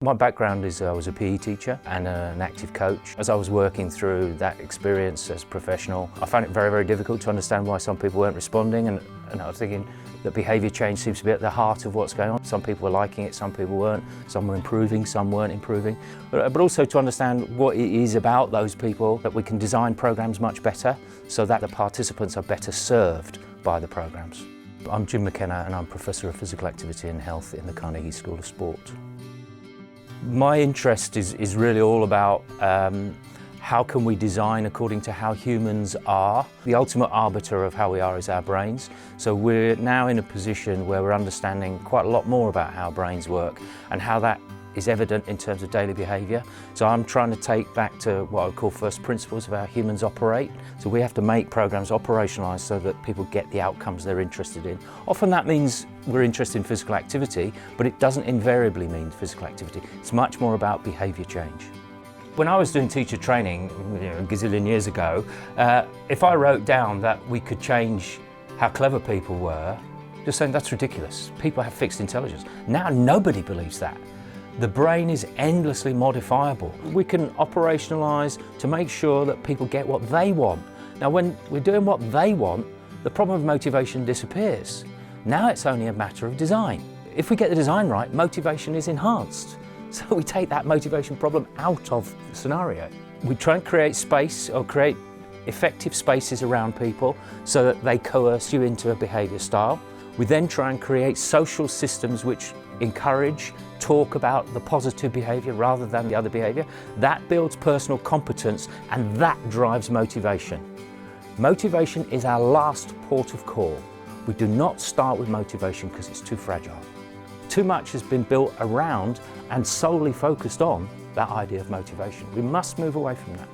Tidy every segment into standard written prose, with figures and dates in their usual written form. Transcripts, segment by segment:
My background is I was a PE teacher and an active coach. As I was working through that experience as a professional, I found it very, very difficult to understand why some people weren't responding, and I was thinking that behaviour change seems to be at the heart of what's going on. Some people were liking it, some people weren't, some were improving, some weren't improving. But also to understand what it is about those people, that we can design programmes much better so that the participants are better served by the programmes. I'm Jim McKenna and I'm Professor of Physical Activity and Health in the Carnegie School of Sport. My interest is really all about how can we design according to how humans are. The ultimate arbiter of how we are is our brains. So we're now in a position where we're understanding quite a lot more about how brains work and how that is evident in terms of daily behaviour. So I'm trying to take back to what I would call first principles of how humans operate. So we have to make programmes operationalised so that people get the outcomes they're interested in. Often that means we're interested in physical activity, but it doesn't invariably mean physical activity. It's much more about behaviour change. When I was doing teacher training, a gazillion years ago, if I wrote down that we could change how clever people were, just saying that's ridiculous. People have fixed intelligence. Now nobody believes that. The brain is endlessly modifiable. We can operationalise to make sure that people get what they want. Now when we're doing what they want, the problem of motivation disappears. Now it's only a matter of design. If we get the design right, motivation is enhanced. So we take that motivation problem out of the scenario. We try and create space or create effective spaces around people so that they coerce you into a behaviour style. We then try and create social systems which encourage, talk about the positive behaviour rather than the other behaviour. That builds personal competence and that drives motivation. Motivation is our last port of call. We do not start with motivation because it's too fragile. Too much has been built around and solely focused on that idea of motivation. We must move away from that.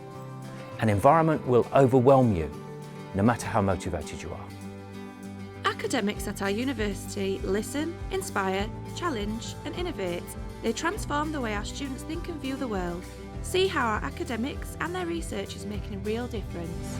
An environment will overwhelm you, no matter how motivated you are. Academics at our university listen, inspire, challenge and innovate. They transform the way our students think and view the world. See how our academics and their research is making a real difference.